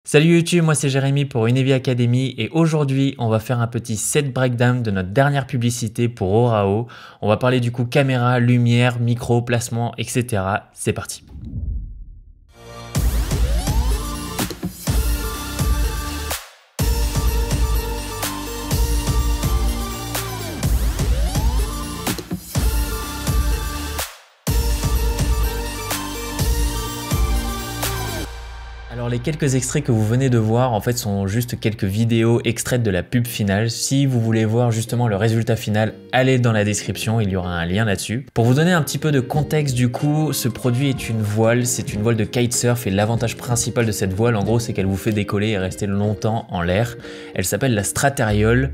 Salut YouTube, moi c'est Jérémy pour Unevi Academy et aujourd'hui on va faire un petit set breakdown de notre dernière publicité pour Orao. On va parler du coup caméra, lumière, micro, placement, etc. C'est parti. Alors les quelques extraits que vous venez de voir en fait sont juste quelques vidéos extraites de la pub finale. Si vous voulez voir justement le résultat final, allez dans la description, il y aura un lien là-dessus. Pour vous donner un petit peu de contexte du coup, ce produit est une voile, c'est une voile de kitesurf et l'avantage principal de cette voile en gros c'est qu'elle vous fait décoller et rester longtemps en l'air. Elle s'appelle la Stratariole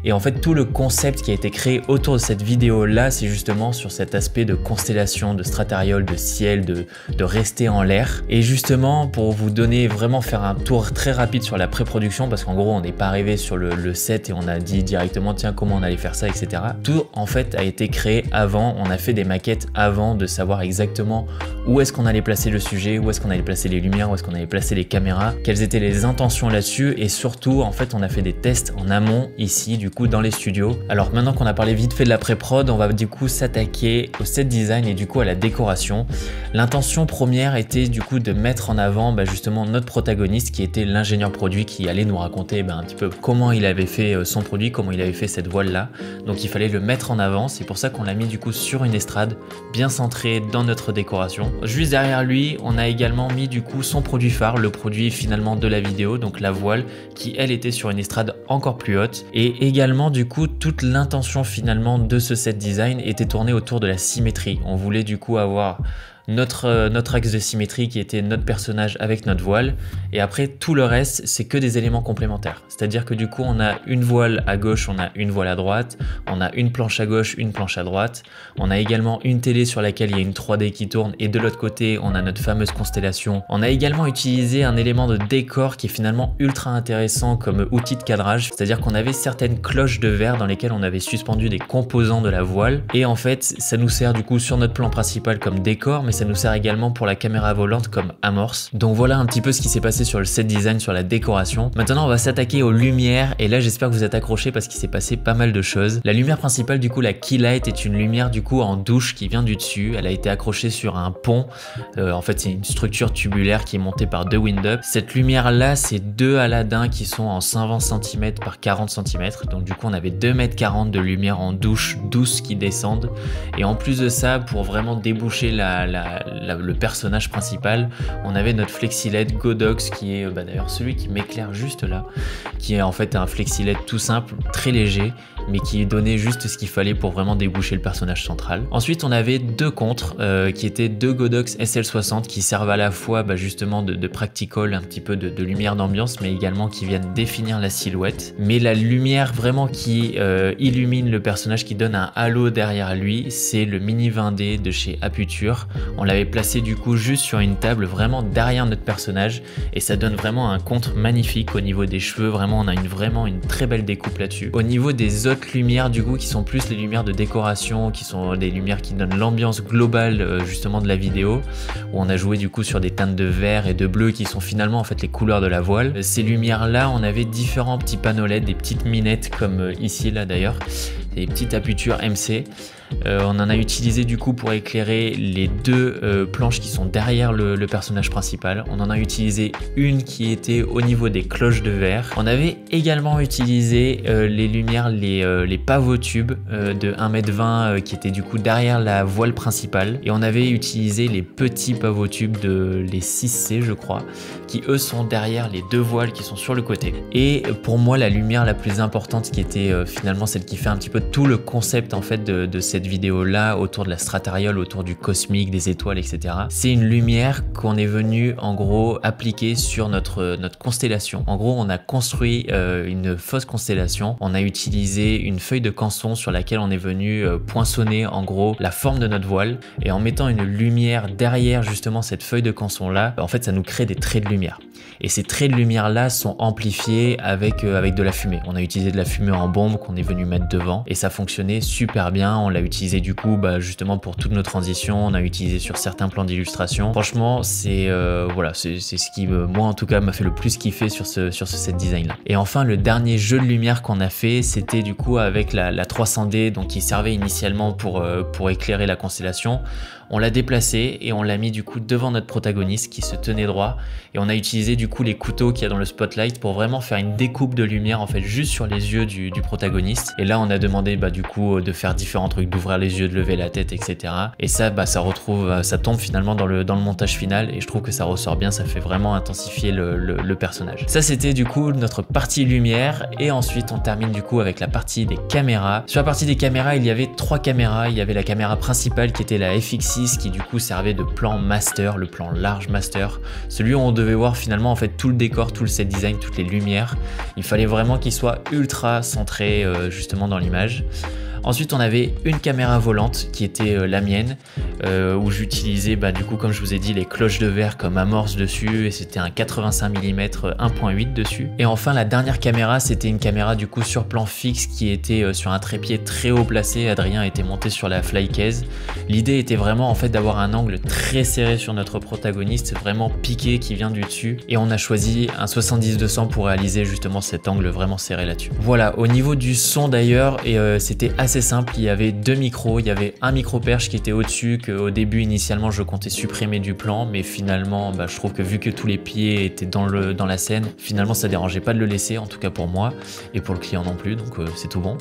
et en fait tout le concept qui a été créé autour de cette vidéo là c'est justement sur cet aspect de constellation, de Stratariole, de ciel, de rester en l'air. Et justement pour vous donner vraiment faire un tour très rapide sur la pré-production parce qu'en gros on n'est pas arrivé sur le set et on a dit directement tiens comment on allait faire ça etc. Tout en fait a été créé avant, on a fait des maquettes avant de savoir exactement où est-ce qu'on allait placer le sujet, où est-ce qu'on allait placer les lumières, où est-ce qu'on allait placer les caméras, quelles étaient les intentions là-dessus et surtout en fait on a fait des tests en amont ici du coup dans les studios. Alors maintenant qu'on a parlé vite fait de la pré-prod, on va du coup s'attaquer au set design et du coup à la décoration. L'intention première était du coup de mettre en avant justement notre protagoniste qui était l'ingénieur produit qui allait nous raconter un petit peu comment il avait fait son produit, comment il avait fait cette voile là. Donc il fallait le mettre en avant, c'est pour ça qu'on l'a mis du coup sur une estrade bien centrée dans notre décoration. Juste derrière lui on a également mis du coup son produit phare, le produit finalement de la vidéo, donc la voile qui elle était sur une estrade encore plus haute. Et également du coup toute l'intention finalement de ce set design était tournée autour de la symétrie. On voulait du coup avoir notre axe de symétrie qui était notre personnage avec notre voile et après tout le reste c'est que des éléments complémentaires, c'est à dire que du coup on a une voile à gauche, on a une voile à droite, on a une planche à gauche, une planche à droite, on a également une télé sur laquelle il y a une 3D qui tourne et de l'autre côté on a notre fameuse constellation. On a également utilisé un élément de décor qui est finalement ultra intéressant comme outil de cadrage, c'est à dire qu'on avait certaines cloches de verre dans lesquelles on avait suspendu des composants de la voile et en fait ça nous sert du coup sur notre plan principal comme décor mais ça nous sert également pour la caméra volante comme amorce. Donc voilà un petit peu ce qui s'est passé sur le set design, sur la décoration. Maintenant on va s'attaquer aux lumières et là j'espère que vous êtes accrochés parce qu'il s'est passé pas mal de choses. La lumière principale du coup, la key light, est une lumière du coup en douche qui vient du dessus. Elle a été accrochée sur un pont. En fait c'est une structure tubulaire qui est montée par deux wind-up. Cette lumière là c'est deux Aladdin qui sont en 120 cm par 40 cm. Donc du coup on avait 2,40 m de lumière en douche douce qui descendent. Et en plus de ça, pour vraiment déboucher le personnage principal, on avait notre flexi LED Godox qui est d'ailleurs celui qui m'éclaire juste là, qui est en fait un flexi LED tout simple, très léger, mais qui donnait juste ce qu'il fallait pour vraiment déboucher le personnage central. Ensuite on avait deux contres qui étaient deux Godox SL60 qui servent à la fois justement de practical, un petit peu de lumière d'ambiance, mais également qui viennent définir la silhouette. Mais la lumière vraiment qui illumine le personnage, qui donne un halo derrière lui, c'est le Mini 20D de chez Aputure. On l'avait placé du coup juste sur une table vraiment derrière notre personnage et ça donne vraiment un contre magnifique au niveau des cheveux. Vraiment on a vraiment une très belle découpe là-dessus. Au niveau des autres lumières du coup qui sont plus les lumières de décoration, qui sont des lumières qui donnent l'ambiance globale justement de la vidéo, où on a joué du coup sur des teintes de vert et de bleu qui sont finalement en fait les couleurs de la voile. Ces lumières là on avait différents petits panneaux LED, des petites minettes comme ici là d'ailleurs, des petites Aputure MC. On en a utilisé du coup pour éclairer les deux planches qui sont derrière le personnage principal. On en a utilisé une qui était au niveau des cloches de verre. On avait également utilisé les lumières, les pavotubes de 1,20 m qui étaient du coup derrière la voile principale. Et on avait utilisé les petits pavotubes de les 6C je crois, qui eux sont derrière les deux voiles qui sont sur le côté. Et pour moi la lumière la plus importante qui était finalement celle qui fait un petit peu tout le concept en fait de cette vidéo là autour de la Stratariole, autour du cosmique, des étoiles, etc. C'est une lumière qu'on est venu en gros appliquer sur notre constellation. En gros on a construit une fausse constellation, on a utilisé une feuille de canson sur laquelle on est venu poinçonner en gros la forme de notre voile et en mettant une lumière derrière justement cette feuille de canson là, en fait ça nous crée des traits de lumière. Et ces traits de lumière là sont amplifiés avec de la fumée. On a utilisé de la fumée en bombe qu'on est venu mettre devant et ça fonctionnait super bien. On l'a utilisé utilisé du coup justement pour toutes nos transitions, on a utilisé sur certains plans d'illustration. Franchement, c'est voilà, c'est ce qui moi en tout cas m'a fait le plus kiffer sur ce set design là. Et enfin, le dernier jeu de lumière qu'on a fait, c'était du coup avec la 300D, donc qui servait initialement pour éclairer la constellation. On l'a déplacé et on l'a mis du coup devant notre protagoniste qui se tenait droit, et on a utilisé du coup les couteaux qu'il y a dans le spotlight pour vraiment faire une découpe de lumière en fait juste sur les yeux du protagoniste. Et là on a demandé du coup de faire différents trucs, d'ouvrir les yeux, de lever la tête, etc. Et ça ça tombe finalement dans le montage final, et je trouve que ça ressort bien, ça fait vraiment intensifier le personnage. Ça c'était du coup notre partie lumière, et ensuite on termine du coup avec la partie des caméras. Sur la partie des caméras, il y avait 3 caméras. Il y avait la caméra principale qui était la FX6 qui du coup servait de plan master, le plan large master, celui où on devait voir finalement en fait tout le décor, tout le set design, toutes les lumières. Il fallait vraiment qu'il soit ultra centré justement dans l'image. Ensuite on avait une caméra volante qui était la mienne, où j'utilisais du coup comme je vous ai dit les cloches de verre comme amorce dessus, et c'était un 85 mm 1.8 dessus. Et enfin la dernière caméra, c'était une caméra du coup sur plan fixe qui était sur un trépied très haut placé. Adrien était monté sur la fly case. L'idée était vraiment en fait d'avoir un angle très serré sur notre protagoniste, vraiment piqué qui vient du dessus, et on a choisi un 70-200 pour réaliser justement cet angle vraiment serré là-dessus. Voilà, au niveau du son d'ailleurs, et c'était assez simple, il y avait 2 micros, il y avait un micro perche qui était au-dessus, qu'au début initialement je comptais supprimer du plan, mais finalement je trouve que vu que tous les pieds étaient dans la scène, finalement ça dérangeait pas de le laisser, en tout cas pour moi, et pour le client non plus, donc c'est tout bon.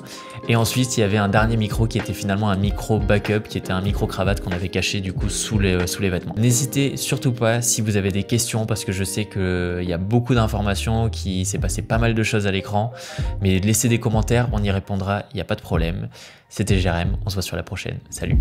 Et ensuite il y avait un dernier micro qui était finalement un micro backup, qui était un micro cravate qu'on avait caché du coup sous les vêtements. N'hésitez surtout pas si vous avez des questions, parce que je sais qu'il y a beaucoup d'informations, qu'il s'est passé pas mal de choses à l'écran, mais laissez des commentaires, on y répondra, il n'y a pas de problème. C'était Jérém, on se voit sur la prochaine. Salut!